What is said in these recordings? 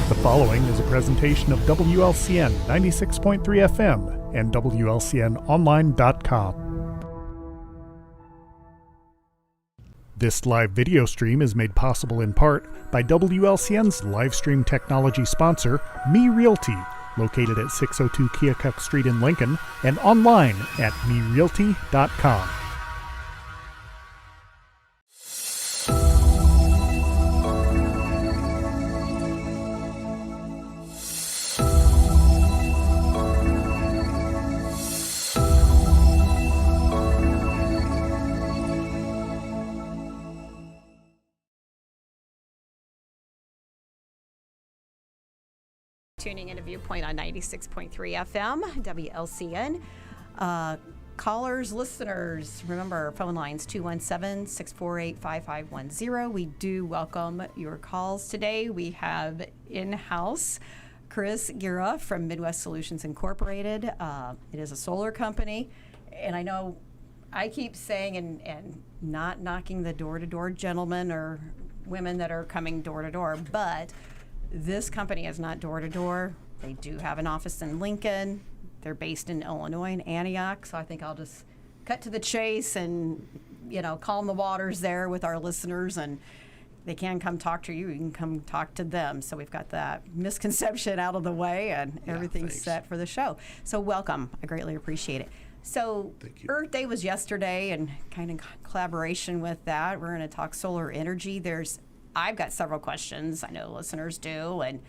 The following is a presentation of WLCN 96.3 FM and WLCNonline.com. This live video stream is made possible in part by WLCN's live stream technology sponsor, Me Realty, located at 602 Keokuk Street in Lincoln and online at merealty.com. tuning into Viewpoint on 96.3 FM, WLCN. Callers, listeners, remember our phone lines 217-648-5510. We do welcome your calls today. We have in-house Chris Gira from Midwest Solutions Incorporated. It is a solar company, and I know I keep saying and not knocking the door-to-door gentlemen or women that are coming door-to-door, but this company is not door-to-door. They do have an office in Lincoln. They're based in Illinois, in Antioch, so I think I'll just cut to the chase and, calm the waters there with our listeners, and they can come talk to you. You can come talk to them. So we've got that misconception out of the way, and everything's set for the show. So welcome. I greatly appreciate it. So Earth Day was yesterday, and kind of collaboration with that, we're going to talk solar energy. I've got several questions. I know listeners do, and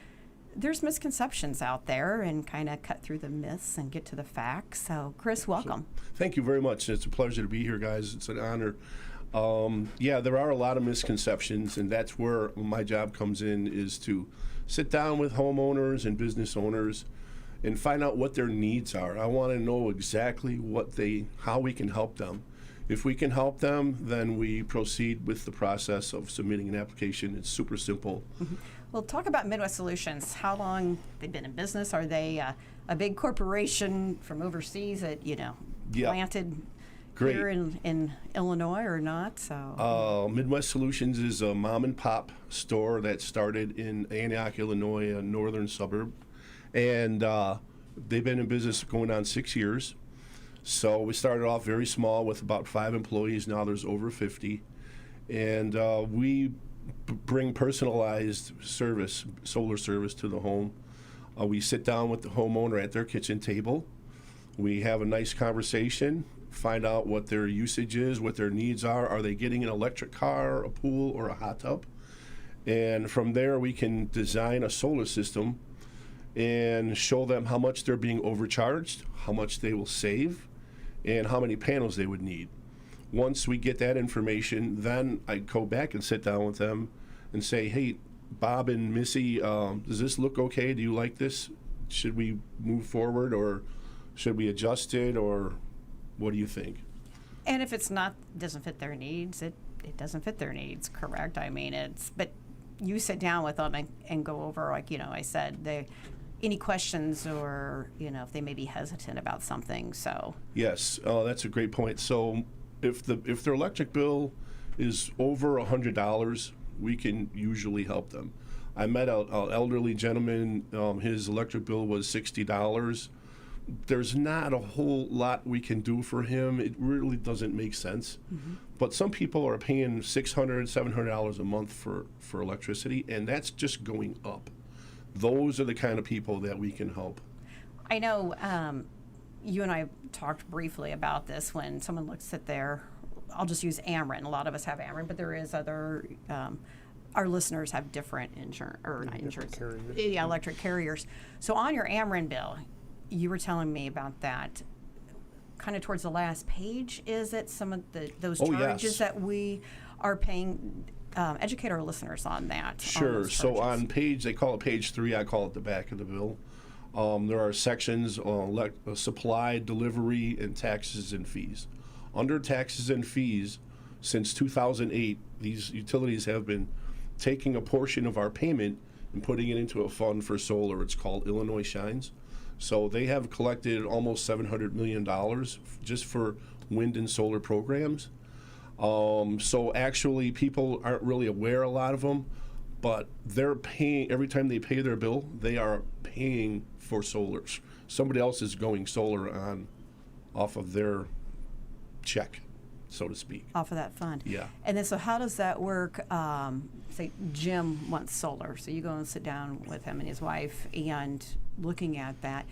there's misconceptions out there, and kind of cut through the myths and get to the facts. So, Chris, welcome. Thank you very much. It's a pleasure to be here, guys. It's an honor. There are a lot of misconceptions, and that's where my job comes in, is to sit down with homeowners and business owners and find out what their needs are. I want to know exactly how we can help them. If we can help them, then we proceed with the process of submitting an application. It's super simple. Mm-hmm. Well, talk about Midwest Solutions. How long they've been in business? Are they a big corporation from overseas that, planted here in Illinois or not? So Midwest Solutions is a mom and pop store that started in Antioch, Illinois, a northern suburb. And they've been in business going on 6 years. So we started off very small with about 5 employees. Now there's over 50. And we bring personalized solar service to the home. We sit down with the homeowner at their kitchen table. We have a nice conversation, find out what their usage is, what their needs are. Are they getting an electric car, a pool, or a hot tub? And from there, we can design a solar system and show them how much they're being overcharged, how much they will save, and how many panels they would need. Once we get that information, then I go back and sit down with them and say, hey, Bob and Missy, does this look okay? Do you like this? Should we move forward, or should we adjust it, or what do you think? And if it's doesn't fit their needs, it doesn't fit their needs, correct? I mean, but you sit down with them and go over, I said, any questions, or if they may be hesitant about something. So yes, that's a great point. So if their electric bill is over $100, we can usually help them. I met an elderly gentleman. His electric bill was $60. There's not a whole lot we can do for him. It really doesn't make sense. Mm-hmm. But some people are paying $600, $700 a month for electricity, and that's just going up. Those are the kind of people that we can help. I know you and I talked briefly about this when someone looks at I'll just use Ameren. A lot of us have Ameren, but there is other, our listeners have different electric carriers. So on your Ameren bill, you were telling me about that. Kind of towards the last page, is it some of those charges that we are paying? Educate our listeners on that. Sure. So on they call it page 3. I call it the back of the bill. There are sections on supply, delivery, and taxes and fees. Under taxes and fees, since 2008, these utilities have been taking a portion of our payment and putting it into a fund for solar. It's called Illinois Shines. So they have collected almost $700 million just for wind and solar programs. So actually, people aren't really aware, a lot of them, but they're paying, every time they pay their bill, they are paying for solar. Somebody else is going solar off of their check, so to speak. Off of that fund. Yeah. And then, so how does that work? Say Jim wants solar, so you go and sit down with him and his wife, and looking at that,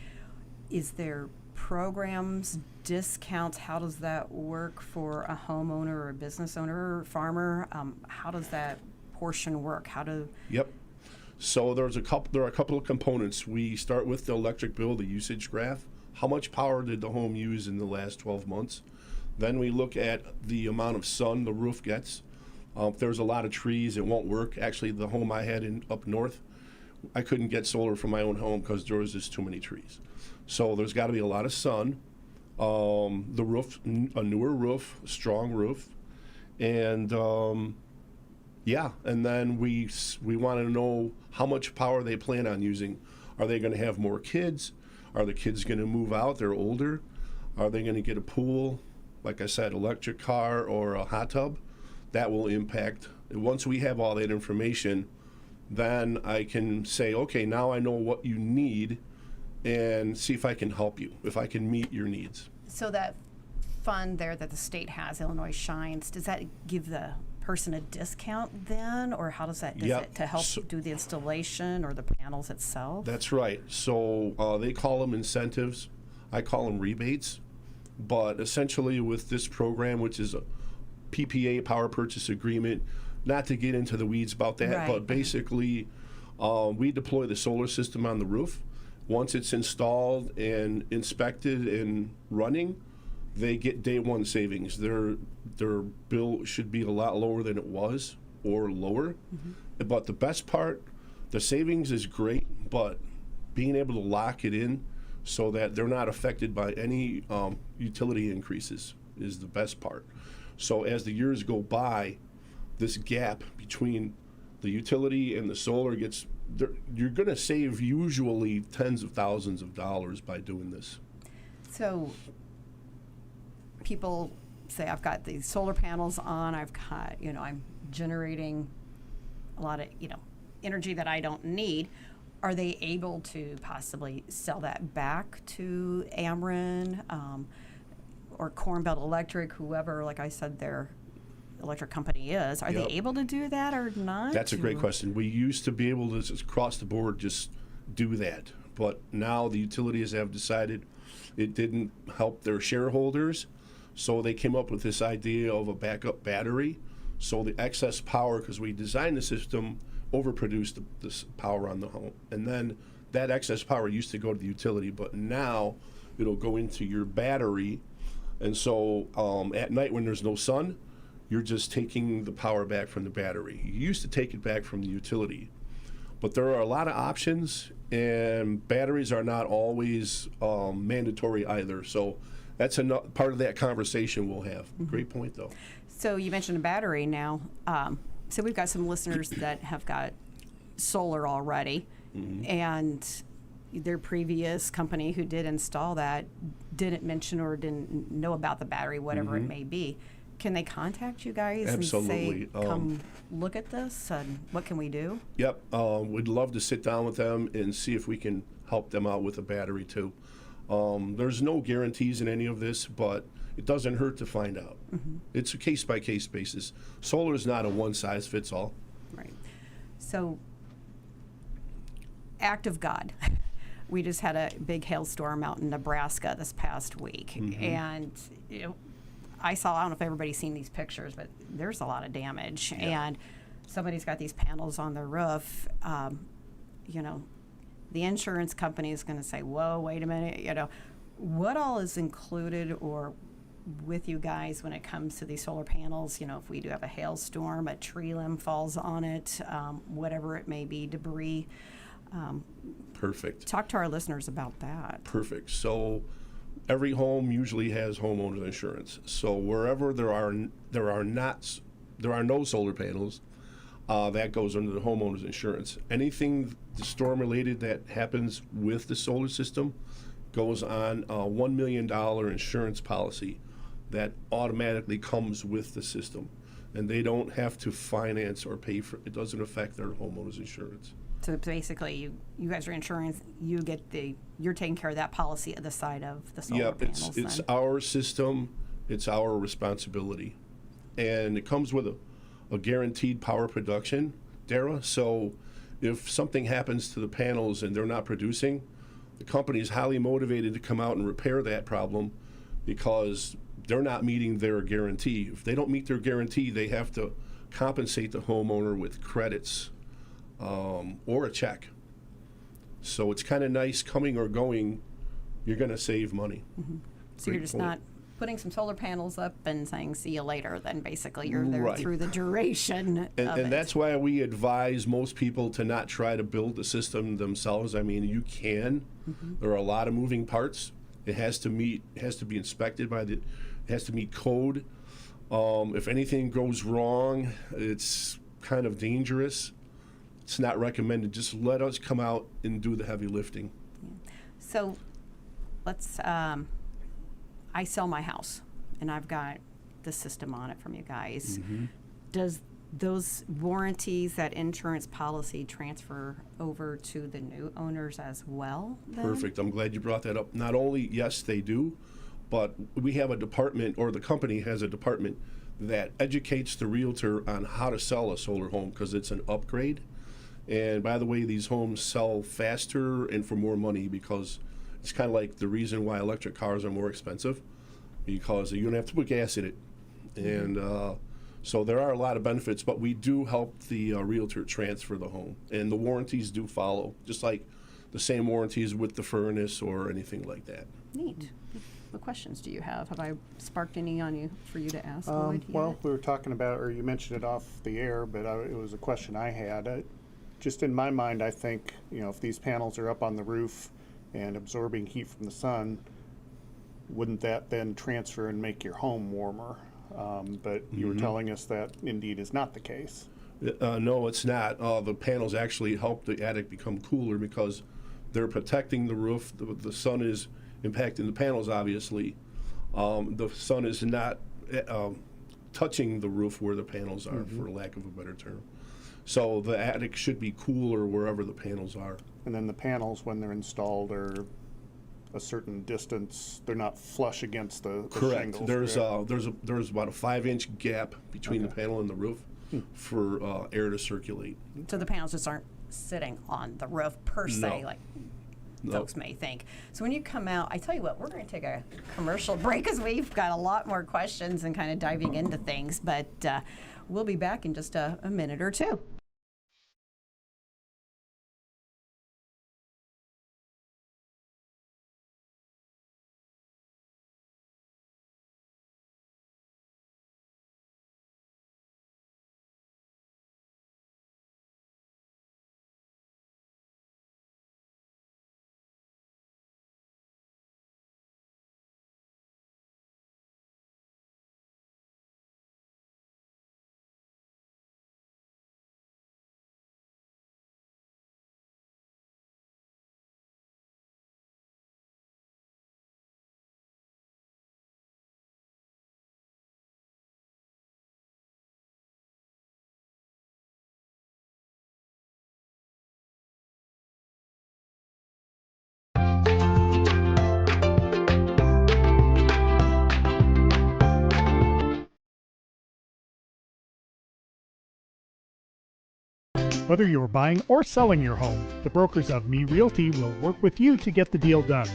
is there programs, discounts? How does that work for a homeowner or a business owner or farmer? How does that portion work? Yep. So there are a couple of components. We start with the electric bill, the usage graph. How much power did the home use in the last 12 months? Then we look at the amount of sun the roof gets. If there's a lot of trees, it won't work. Actually, the home I had up north, I couldn't get solar for my own home because there was just too many trees. So there's got to be a lot of sun. The roof, a newer roof, strong roof, and and then we want to know how much power they plan on using. Are they going to have more kids? Are the kids going to move out? They're older. Are they going to get a pool, like I said, electric car or a hot tub? That will impact. Once we have all that information, then I can say, okay, now I know what you need and see if I can help you, if I can meet your needs. So that fund there that the state has, Illinois Shines, does that give the person a discount then, or how does that, does Yep. it to help do the installation or the panels itself? That's right. So they call them incentives. I call them rebates. But essentially with this program, which is a PPA, power purchase agreement, not to get into the weeds about that, Right. but basically we deploy the solar system on the roof. Once it's installed and inspected and running, they get day one savings. Their bill should be a lot lower than it was, or lower. But the best part, the savings is great, but being able to lock it in so that they're not affected by any utility increases is the best part. So as the years go by, this gap between the utility and the solar gets, you're going to save usually tens of thousands of dollars by doing this. So people say, I've got these solar panels on, I've got, I'm generating a lot of, energy that I don't need. Are they able to possibly sell that back to Ameren or Corn Belt Electric, whoever, like I said, their electric company is? Are Yep. they able to do that or not? That's a great question. We used to be able to just across the board just do that, but now the utilities have decided it didn't help their shareholders, so they came up with this idea of a backup battery. So the excess power, because we designed the system, overproduced this power on the home, and then that excess power used to go to the utility, but now it'll go into your battery. And so at night when there's no sun, you're just taking the power back from the battery. You used to take it back from the utility, but there are a lot of options, and batteries are not always mandatory either. So that's part of that conversation we'll have. Great point, though. So you mentioned a battery now. So we've got some listeners that have got solar already, and their previous company who did install that didn't mention or didn't know about the battery, whatever it may be. Can they contact you guys Absolutely. and say, come look at this, and what can we do? Yep. We'd love to sit down with them and see if we can help them out with a battery, too. There's no guarantees in any of this, but it doesn't hurt to find out. It's a case-by-case basis. Solar is not a one-size-fits-all. Right. So, act of God. We just had a big hailstorm out in Nebraska this past week, and I don't know if everybody's seen these pictures, but there's a lot of damage, and somebody's got these panels on their roof. The insurance company is going to say, whoa, wait a minute, what all is included or with you guys when it comes to these solar panels? If we do have a hailstorm, a tree limb falls on it, whatever it may be, debris. Perfect. Talk to our listeners about that. Perfect. So every home usually has homeowners insurance. So wherever there are no solar panels, that goes under the homeowners insurance. Anything storm related that happens with the solar system goes on a $1 million insurance policy that automatically comes with the system, and they don't have to finance or pay for it. It doesn't affect their homeowners insurance. So basically, you guys are insurance. You're taking care of that policy at the side of the solar panels. It's then. our system. It's our responsibility, and it comes with a guaranteed power production, Dara. So if something happens to the panels and they're not producing, the company is highly motivated to come out and repair that problem because they're not meeting their guarantee. If they don't meet their guarantee, they have to compensate the homeowner with credits or a check. So it's kind of nice, coming or going, you're going to save money. So you're just not putting some solar panels up and saying see you later, then basically you're there Right. through the duration of it. And that's why we advise most people to not try to build the system themselves. I mean, you can. There are a lot of moving parts. It has to be inspected it has to meet code. If anything goes wrong, it's kind of dangerous. It's not recommended. Just let us come out and do the heavy lifting. So let's, I sell my house and I've got the system on it from you guys. Does those warranties, that insurance policy transfer over to the new owners as well then? Perfect. I'm glad you brought that up. Not only, yes, they do, but we have a department, or the company has a department that educates the realtor on how to sell a solar home because it's an upgrade. And by the way, these homes sell faster and for more money because it's kind of like the reason why electric cars are more expensive, because you don't have to put gas in it. And so there are a lot of benefits, but we do help the realtor transfer the home. And the warranties do follow, just like the same warranties with the furnace or anything like that. Neat. What questions do you have? Have I sparked any on you for you to ask? Lloyd, Well, yet? we were talking about, or you mentioned it off the air, but it was a question I had. Just in my mind, I think, if these panels are up on the roof and absorbing heat from the sun, wouldn't that then transfer and make your home warmer? But you were telling us that indeed is not the case. No, it's not. The panels actually help the attic become cooler because they're protecting the roof. The sun is impacting the panels, obviously. The sun is not touching the roof where the panels are, for lack of a better term. So the attic should be cooler wherever the panels are. And then the panels, when they're installed, are a certain distance. They're not flush against the Correct. shingles. There's correct? there's about a 5-inch gap between the panel and the roof for air to circulate. So the panels just aren't sitting on the roof per se, No. like No. folks may think. So when you come out, I tell you what, we're going to take a commercial break because we've got a lot more questions and kind of diving into things, but we'll be back in just a minute or two. Whether you're buying or selling your home, the brokers of Me Realty will work with you to get the deal done.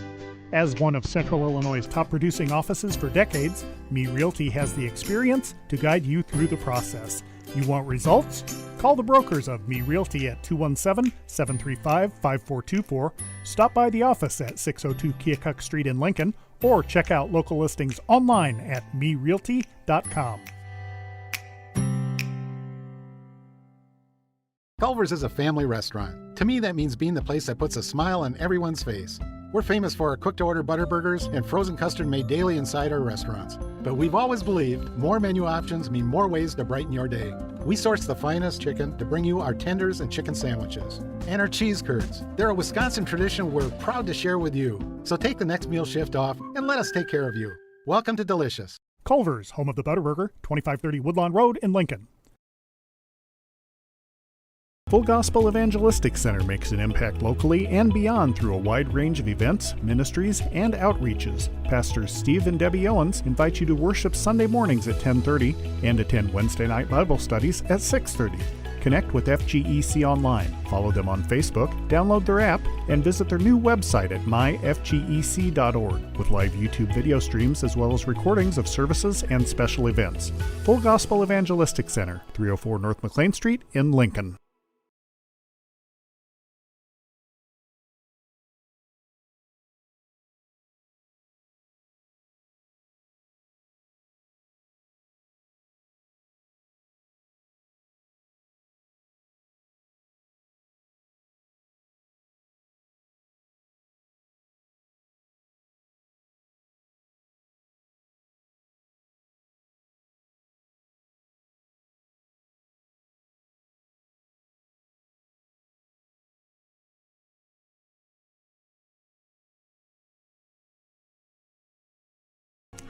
As one of Central Illinois' top producing offices for decades, Me Realty has the experience to guide you through the process. You want results? Call the brokers of Me Realty at 217-735-5424, stop by the office at 602 Keokuk Street in Lincoln, or check out local listings online at merealty.com. Culver's is a family restaurant. To me, that means being the place that puts a smile on everyone's face. We're famous for our cooked-to-order butter burgers and frozen custard made daily inside our restaurants. But we've always believed more menu options mean more ways to brighten your day. We source the finest chicken to bring you our tenders and chicken sandwiches. And our cheese curds. They're a Wisconsin tradition we're proud to share with you. So take the next meal shift off and let us take care of you. Welcome to Delicious. Culver's, home of the Butterburger, 2530 Woodlawn Road in Lincoln. Full Gospel Evangelistic Center makes an impact locally and beyond through a wide range of events, ministries, and outreaches. Pastors Steve and Debbie Owens invite you to worship Sunday mornings at 10:30 and attend Wednesday night Bible studies at 6:30. Connect with FGEC online, follow them on Facebook, download their app, and visit their new website at myfgec.org with live YouTube video streams as well as recordings of services and special events. Full Gospel Evangelistic Center, 304 North McLean Street in Lincoln.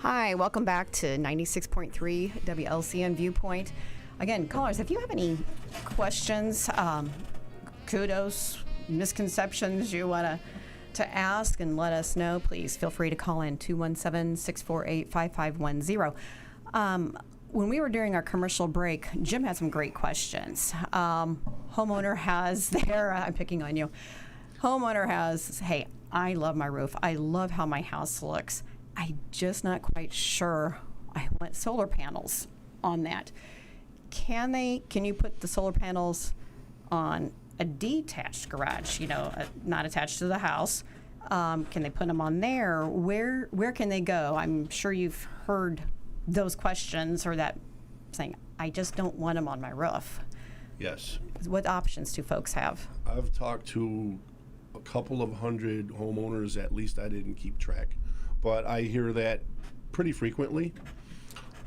Hi, welcome back to 96.3 WLCN Viewpoint. Again, callers, if you have any questions, kudos, misconceptions you want to ask and let us know, please feel free to call in 217-648-5510. When we were during our commercial break, Jim had some great questions. Homeowner has there, I'm picking on you. Homeowner has, hey, I love my roof. I love how my house looks. I'm just not quite sure I want solar panels on that. Can you put the solar panels on a detached garage, not attached to the house? Can they put them on there? Where can they go? I'm sure you've heard those questions or that saying, I just don't want them on my roof. Yes. What options do folks have? I've talked to a couple of hundred homeowners, at least I didn't keep track, but I hear that pretty frequently.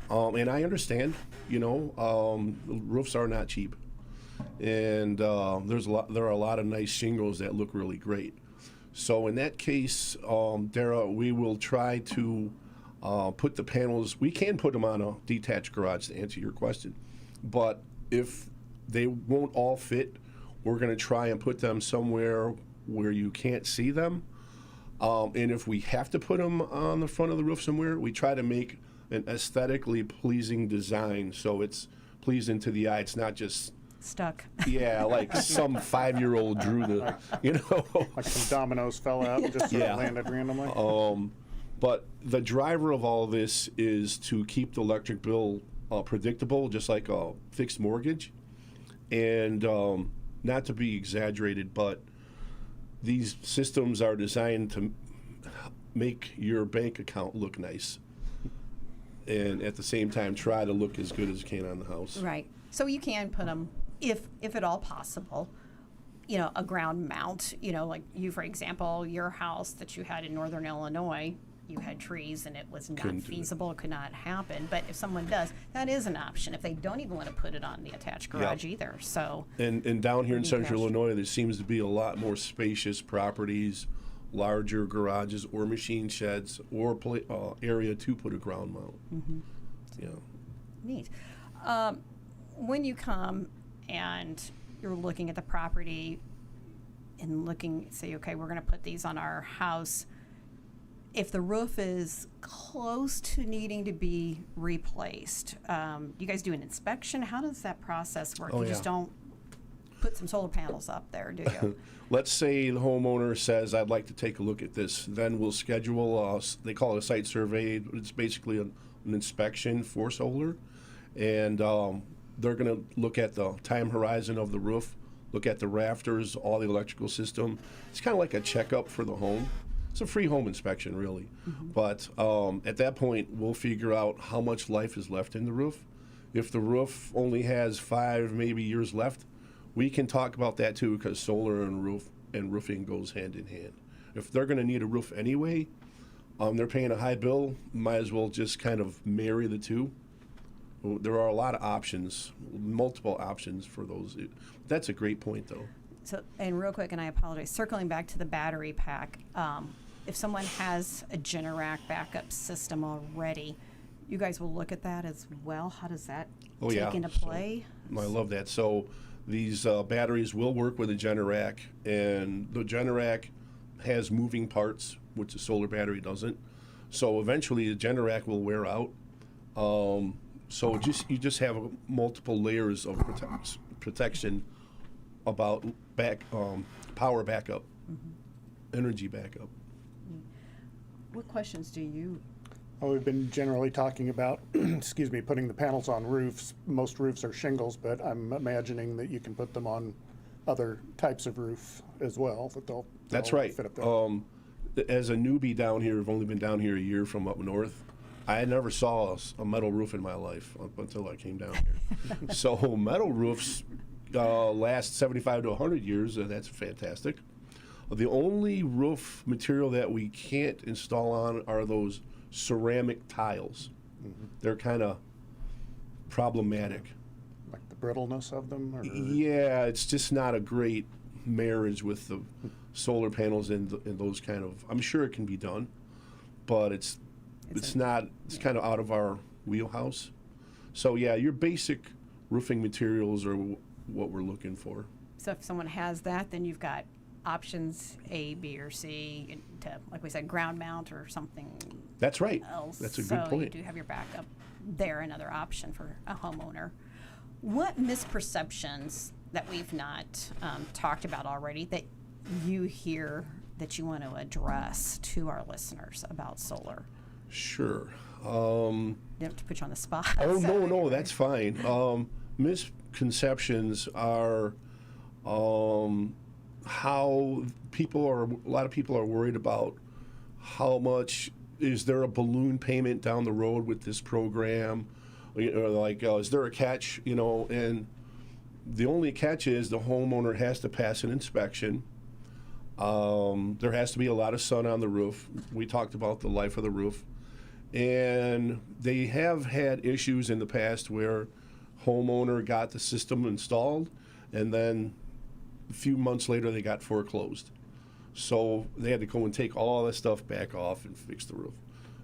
And I understand, roofs are not cheap. And there are a lot of nice shingles that look really great. So in that case, Dara, we will try to put the panels, we can put them on a detached garage to answer your question. But if they won't all fit, we're going to try and put them somewhere where you can't see them. And if we have to put them on the front of the roof somewhere, we try to make an aesthetically pleasing design so it's pleasing to the eye. It's not just stuck. Yeah, like some 5-year-old drew the, Like some dominoes fell out and just sort of landed randomly. But the driver of all this is to keep the electric bill predictable, just like a fixed mortgage. And not to be exaggerated, but these systems are designed to make your bank account look nice. And at the same time, try to look as good as you can on the house. Right. So you can put them, if at all possible, a ground mount. Like you, for example, your house that you had in northern Illinois, you had trees and it was not feasible. It could not happen. But if someone does, that is an option. If they don't even want to put it on the attached garage either. So. And down here in central Illinois, there seems to be a lot more spacious properties, larger garages or machine sheds or area to put a ground mount. Mm-hmm. Yeah. Neat. When you come and you're looking at the property and say, okay, we're going to put these on our house. If the roof is close to needing to be replaced, you guys do an inspection? How does that process work? You just don't put some solar panels up there, do you? Let's say the homeowner says, I'd like to take a look at this. Then we'll schedule, they call it a site survey. It's basically an inspection for solar. And they're going to look at the time horizon of the roof, look at the rafters, all the electrical system. It's kind of like a checkup for the home. It's a free home inspection, really. Mm-hmm. But at that point, we'll figure out how much life is left in the roof. If the roof only has 5 maybe years left, we can talk about that too, because solar and roofing goes hand in hand. If they're going to need a roof anyway, they're paying a high bill, might as well just kind of marry the two. There are a lot of options, multiple options for those. That's a great point, though. So, and real quick, and I apologize, circling back to the battery pack, if someone has a Generac backup system already, you guys will look at that as well. How does that take into play? I love that. So these batteries will work with a Generac, and the Generac has moving parts, which the solar battery doesn't. So eventually the Generac will wear out. So you just have multiple layers of protection about power backup, energy backup. What questions do you? Well, we've been generally talking about, putting the panels on roofs. Most roofs are shingles, but I'm imagining that you can put them on other types of roof as well. That's right. Fit up there. As a newbie down here, I've only been down here a year from up north. I never saw a metal roof in my life up until I came down here. So metal roofs last 75 to 100 years, and that's fantastic. The only roof material that we can't install on are those ceramic tiles. Mm-hmm. They're kind of problematic. Like the brittleness of them? Or? Yeah, it's just not a great marriage with the solar panels and those kind of. I'm sure it can be done, but it's it's kind of out of our wheelhouse. So yeah, your basic roofing materials are what we're looking for. So if someone has that, then you've got options A, B, or C to, like we said, ground mount or something That's right. else. That's a so good point. You do have your backup there, another option for a homeowner. What misperceptions that we've not talked about already that you hear that you want to address to our listeners about solar? Sure. Didn't have to put you on the spot. Oh, so no, that's fine. Misconceptions are how a lot of people are worried about how much is there a balloon payment down the road with this program, or like is there a catch, and the only catch is the homeowner has to pass an inspection. There has to be a lot of sun on the roof. We talked about the life of the roof, and they have had issues in the past where homeowner got the system installed and then a few months later they got foreclosed. So they had to go and take all that stuff back off and fix the roof.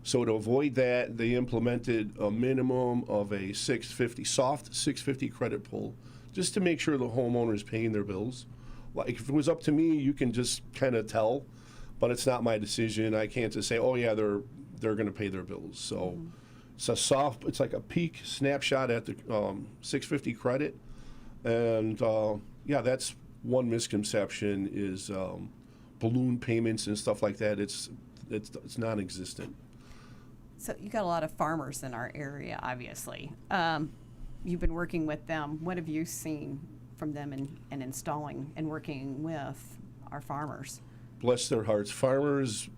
So to avoid that, they implemented a minimum of a soft 650 credit pull, just to make sure the homeowner is paying their bills. Like if it was up to me, you can just kind of tell, but it's not my decision. I can't just say, oh yeah, they're going to pay their bills. So it's like a peak snapshot at the 650 credit, and yeah, that's one misconception is balloon payments and stuff like that. It's non-existent. So you got a lot of farmers in our area, obviously. You've been working with them. What have you seen from them in installing and working with our farmers? Bless their hearts. Farmers,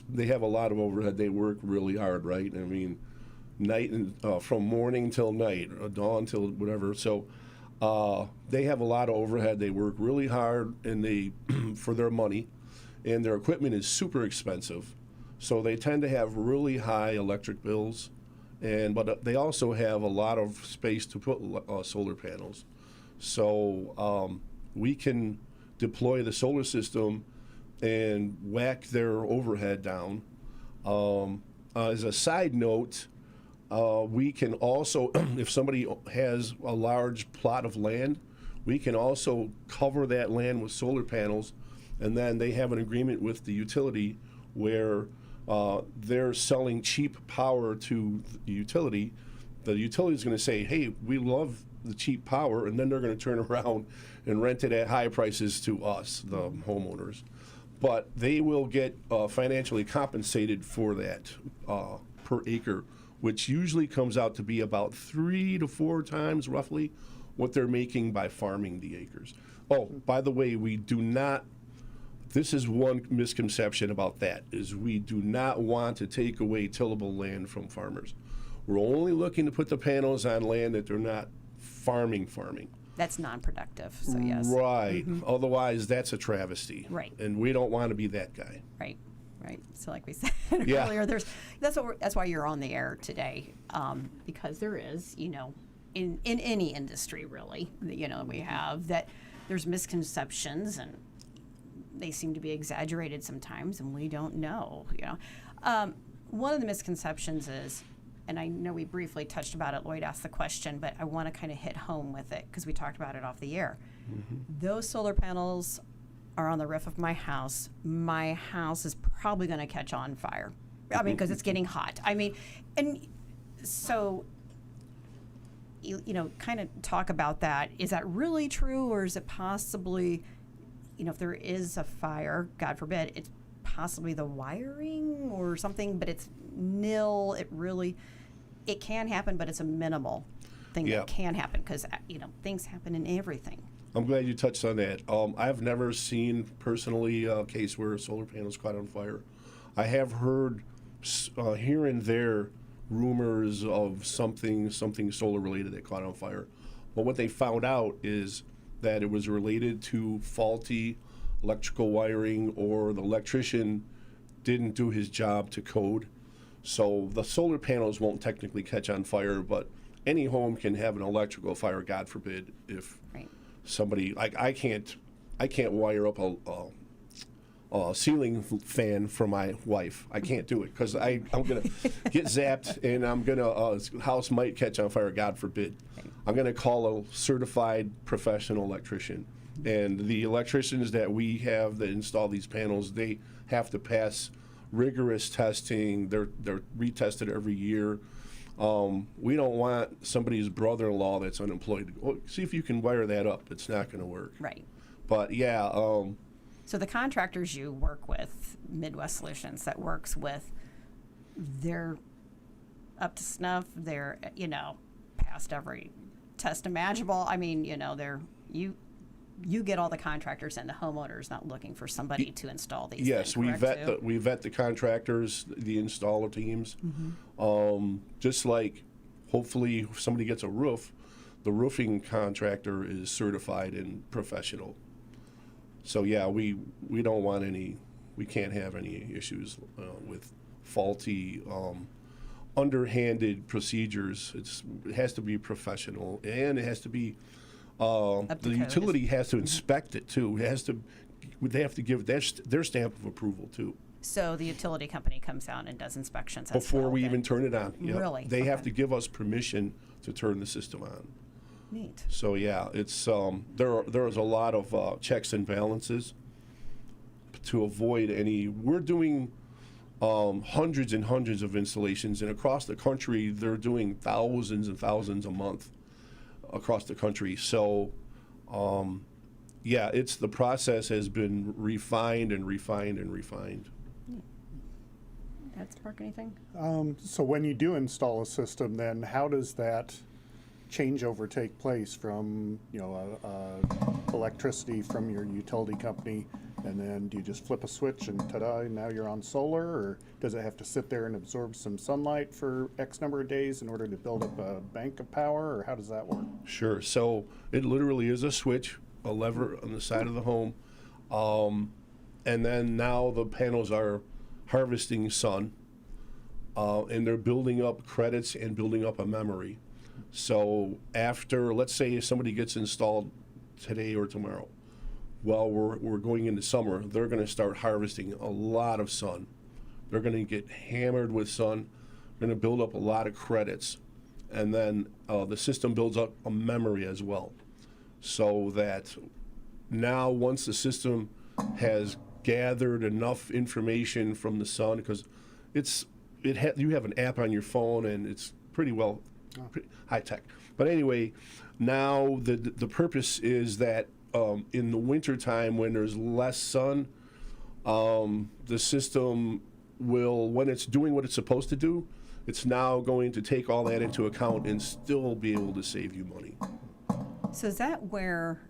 they have a lot of overhead. They work really hard, right? I mean, night and from morning till night, or dawn till whatever. So they have a lot of overhead. They work really hard, and they for their money, and their equipment is super expensive. So they tend to have really high electric bills, but they also have a lot of space to put solar panels. So we can deploy the solar system and whack their overhead down. As a side note, we can also, if somebody has a large plot of land, we can also cover that land with solar panels, and then they have an agreement with the utility where they're selling cheap power to the utility. The utility is going to say, hey, we love the cheap power, and then they're going to turn around and rent it at high prices to us, the homeowners. But they will get financially compensated for that per acre, which usually comes out to be about 3 to 4 times roughly what they're making by farming the acres. Oh, by the way, this is one misconception about that, is we do not want to take away tillable land from farmers. We're only looking to put the panels on land that they're not farming. That's non-productive, so yes. Right. Otherwise, that's a travesty. Right. And we don't want to be that guy. Right. So like we said Yeah. earlier, that's why you're on the air today, because there is, in any industry really, we have that there's misconceptions and they seem to be exaggerated sometimes, and we don't know. One of the misconceptions is, and I know we briefly touched about it, Lloyd asked the question, but I want to kind of hit home with it because we talked about it off the air. Those solar panels are on the roof of my house. My house is probably going to catch on fire. I mean, because it's getting hot. I mean, and so, kind of talk about that. Is that really true, or is it possibly, if there is a fire, God forbid, it's possibly the wiring or something, but it's nil. It can happen, but it's a minimal thing that can happen because, things happen in everything. I'm glad you touched on that. I've never seen personally a case where solar panels caught on fire. I have heard here and there rumors of something solar related that caught on fire. But what they found out is that it was related to faulty electrical wiring, or the electrician didn't do his job to code. So the solar panels won't technically catch on fire, but any home can have an electrical fire, God forbid, if somebody, like I can't wire up ceiling fan for my wife. I can't do it because I'm going to get zapped and I'm going to, house might catch on fire, God forbid. I'm going to call a certified professional electrician. And the electricians that we have that install these panels, they have to pass rigorous testing. They're retested every year. We don't want somebody's brother-in-law that's unemployed. Well, see if you can wire that up. It's not going to work. Right. But yeah. So the contractors you work with, Midwest Solutions, that works with, they're up to snuff. They're, past every test imaginable. I mean, you get all the contractors, and the homeowner's not looking for somebody to install these. Yes, things, we vet the contractors, the installer teams. Just like, hopefully, if somebody gets a roof, the roofing contractor is certified and professional. So yeah, we don't want we can't have any issues with faulty, underhanded procedures. It has to be professional, and it has to be. The utility has to inspect it too. They have to give their stamp of approval too. So the utility company comes out and does inspections Before we even turn it on. Yep. Really? They have to give us permission to turn the system on. Neat. So yeah, it's there is a lot of checks and balances to avoid any. We're doing hundreds and hundreds of installations, and across the country, they're doing thousands and thousands a month across the country. So, it's the process has been refined and refined and refined. Ed, Spark, anything? So when you do install a system, then how does that changeover take place from electricity from your utility company, and then do you just flip a switch and ta-da, now you're on solar, or does it have to sit there and absorb some sunlight for X number of days in order to build up a bank of power, or how does that work? Sure. So it literally is a switch, a lever on the side of the home, and then now the panels are harvesting sun, and they're building up credits and building up a memory. So after, let's say somebody gets installed today or tomorrow, well, we're going into summer, they're going to start harvesting a lot of sun. They're going to get hammered with sun. They're going to build up a lot of credits. And then the system builds up a memory as well. So that now once the system has gathered enough information from the sun, because you have an app on your phone and it's pretty well high tech. But anyway, now the purpose is that in the wintertime when there's less sun, the system will, when it's doing what it's supposed to do, it's now going to take all that into account and still be able to save you money. So is that where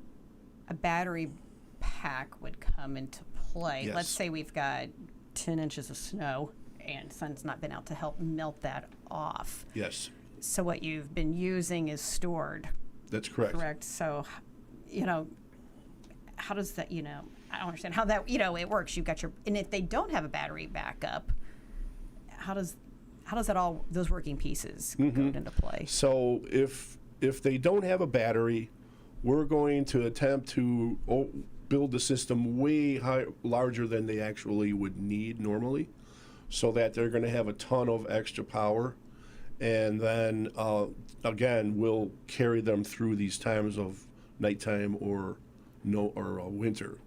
a battery pack would come into play? Yes. Let's say we've got 10 inches of snow and sun's not been out to help melt that off. Yes. So what you've been using is stored. That's correct. Correct. So, how does that, I don't understand how that, it works. You've got and if they don't have a battery backup, how does that all, those working pieces go into play? So if they don't have a battery, we're going to attempt to build the system way larger than they actually would need normally, so that they're going to have a ton of extra power. And then, again, we'll carry them through these times of nighttime or winter.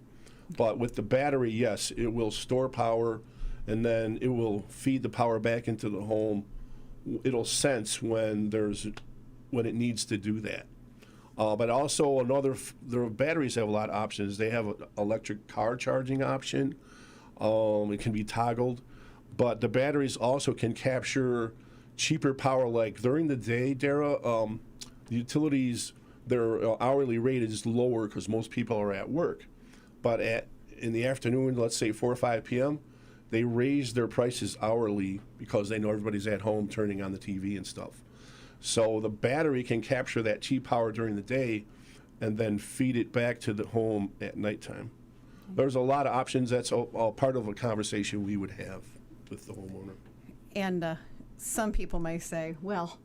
But with the battery, yes, it will store power, and then it will feed the power back into the home. It'll sense when it needs to do that. But also the batteries have a lot of options. They have an electric car charging option. It can be toggled. But the batteries also can capture cheaper power. Like during the day, Dara, the utilities, their hourly rate is lower because most people are at work. But in the afternoon, let's say 4 or 5 p.m., they raise their prices hourly because they know everybody's at home turning on the TV and stuff. So the battery can capture that cheap power during the day and then feed it back to the home at nighttime. There's a lot of options. That's all part of a conversation we would have with the homeowner. And some people may say, well,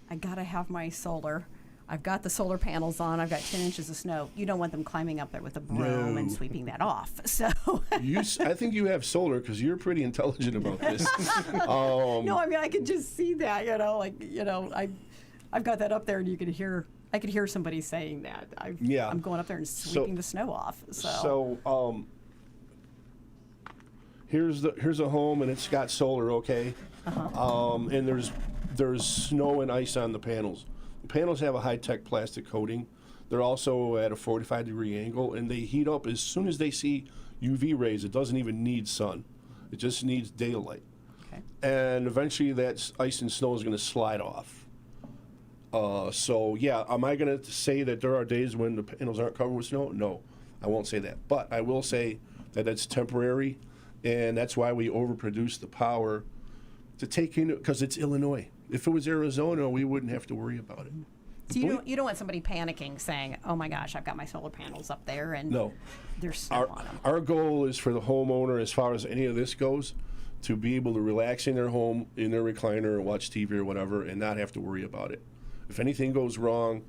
I got to have my solar. I've got the solar panels on. I've got 10 inches of snow. You don't want them climbing up there with a broom and No. sweeping that off. So I think you have solar because you're pretty intelligent about this. no, I mean I could just see that. I've got that up there, and you could hear. I could hear somebody saying that. I'm going up there and sweeping the snow off. So here's a home, and it's got solar, okay? And there's snow and ice on the panels. The panels have a high-tech plastic coating. They're also at a 45-degree angle, and they heat up as soon as they see UV rays. It doesn't even need sun. It just needs daylight. okay. And eventually that ice and snow is going to slide off. So, yeah, am I going to say that there are days when the panels aren't covered with snow? No, I won't say that. But I will say that it's temporary, and that's why we overproduce the power to take in, because it's Illinois. If it was Arizona, we wouldn't have to worry about it. So you don't want somebody panicking, saying, "Oh my gosh, I've got my solar panels up there and No. there's snow on them." Our goal is for the homeowner, as far as any of this goes, to be able to relax in their home, in their recliner, and watch TV or whatever, and not have to worry about it. If anything goes wrong,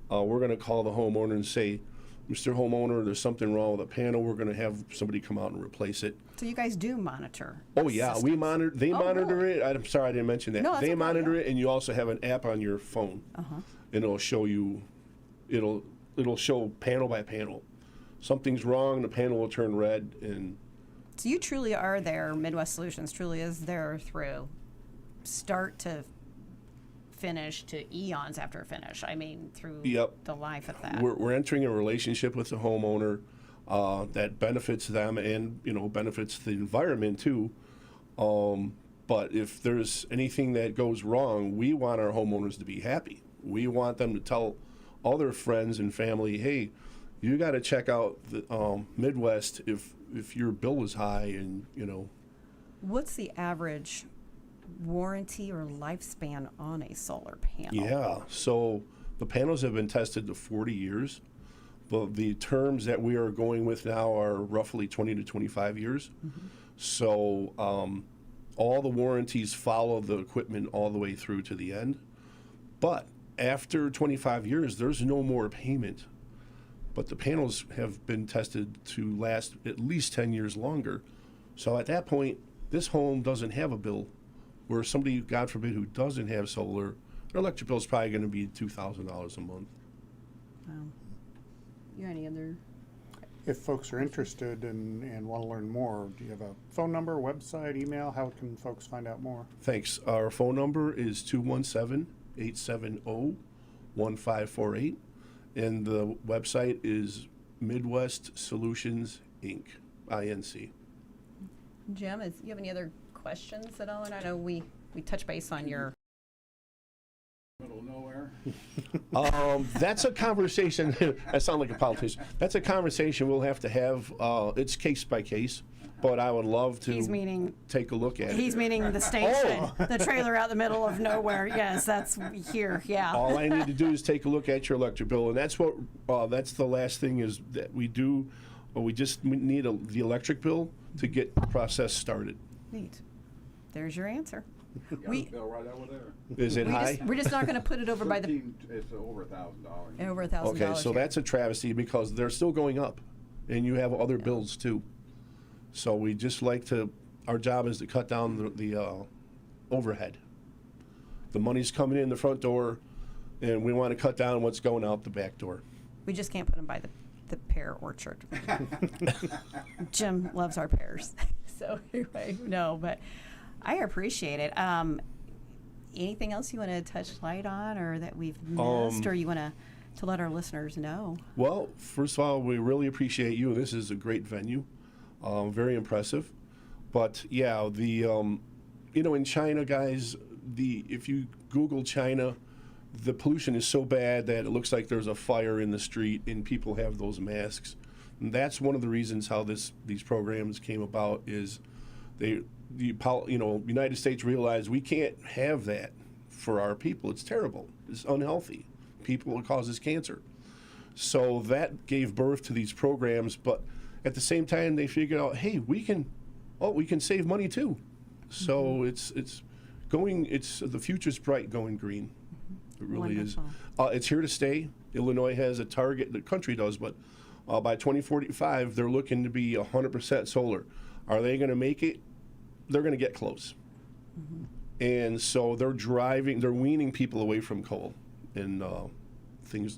we're going to call the homeowner and say, "Mr. Homeowner, there's something wrong with the panel. We're going to have somebody come out and replace it." So you guys do monitor. Oh yeah, we systems. monitor. They monitor really? it. I'm sorry I didn't mention that. No, that's They okay, monitor yeah. it, and you also have an app on your phone, and it'll show you. It'll show panel by panel. Something's wrong, the panel will turn red, and So you truly are there. Midwest Solutions truly is there through start to finish to eons after finish. I mean, through Yep. the life of that. we're entering a relationship with the homeowner that benefits them and benefits the environment too. But if there's anything that goes wrong, we want our homeowners to be happy. We want them to tell all their friends and family, "Hey, you got to check out the Midwest if your bill is high," and What's the average warranty or lifespan on a solar panel? Yeah, so the panels have been tested to 40 years, but the terms that we are going with now are roughly 20 to 25 years. So all the warranties follow the equipment all the way through to the end. But after 25 years, there's no more payment. But the panels have been tested to last at least 10 years longer. So at that point, this home doesn't have a bill. Where somebody, God forbid, who doesn't have solar, their electric bill is probably going to be $2,000 a month. Wow. You got any other? If folks are interested and want to learn more, do you have a phone number, website, email? How can folks find out more? Thanks. Our phone number is 217-870-1548, and the website is Midwest Solutions Inc. Inc. Jim, you have any other questions at all? And I know we touch base on your. Middle of nowhere. That's a conversation. I sound like a politician. That's a conversation we'll have to have. It's case by case, but I would love to He's meaning. take a look at He's it. meaning the station, the trailer out in the middle of nowhere. Yes, that's here. Yeah. All I need to do is take a look at your electric bill, and that's what. That's the last thing is that we do. We just need the electric bill to get the process started. Neat. There's your answer. Got a bill right over there. Is it high? We're just not going to put it over by the. It's over $1,000. Over $1,000. Okay, so here. that's a travesty because they're still going up, and you have other bills too. So we just like to. Our job is to cut down the overhead. The money's coming in the front door, and we want to cut down what's going out the back door. We just can't put them by the pear orchard. Jim loves our pears. So anyway, no, but I appreciate it. Anything else you want to touch light on, or that we've missed, or you want to let our listeners know? Well, first of all, we really appreciate you. This is a great venue, very impressive. But yeah, in China, guys, if you Google China, the pollution is so bad that it looks like there's a fire in the street, and people have those masks. And that's one of the reasons how these programs came about. Is the United States realized we can't have that for our people. It's terrible. It's unhealthy. It causes cancer. So that gave birth to these programs. But at the same time, they figured out, hey, we can save money too. So the future's bright going green. It really is. Wonderful. It's here to stay. Illinois has a target, the country does, but by 2045, they're looking to be 100% solar. Are they going to make it? They're going to get close. And so they're weaning people away from coal and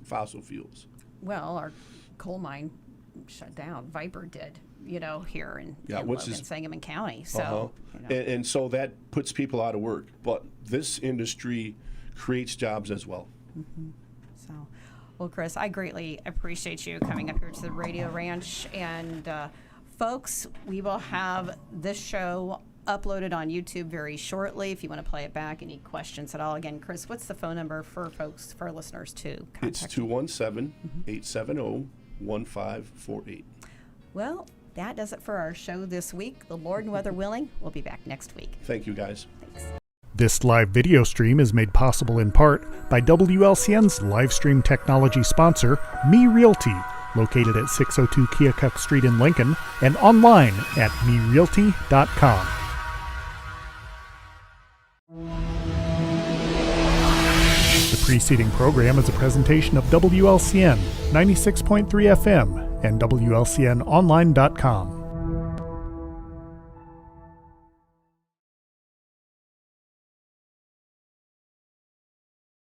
fossil fuels. Well, our coal mine shut down. Viper did, here in Sangamon County. So, and so that puts people out of work. But this industry creates jobs as well. So, well, Chris, I greatly appreciate you coming up here to the Radio Ranch. And folks, we will have this show uploaded on YouTube very shortly. If you want to play it back, any questions at all. Again, Chris, what's the phone number for folks, for our listeners to contact? It's 217-870-1548. Well, that does it for our show this week. The Lord and weather willing, we'll be back next week. Thank you, guys. Thanks. This live video stream is made possible in part by WLCN's live stream technology sponsor, Me Realty, located at 602 Keokuk Street in Lincoln, and online at merealty.com. The preceding program is a presentation of WLCN 96.3 FM and WLCNonline.com.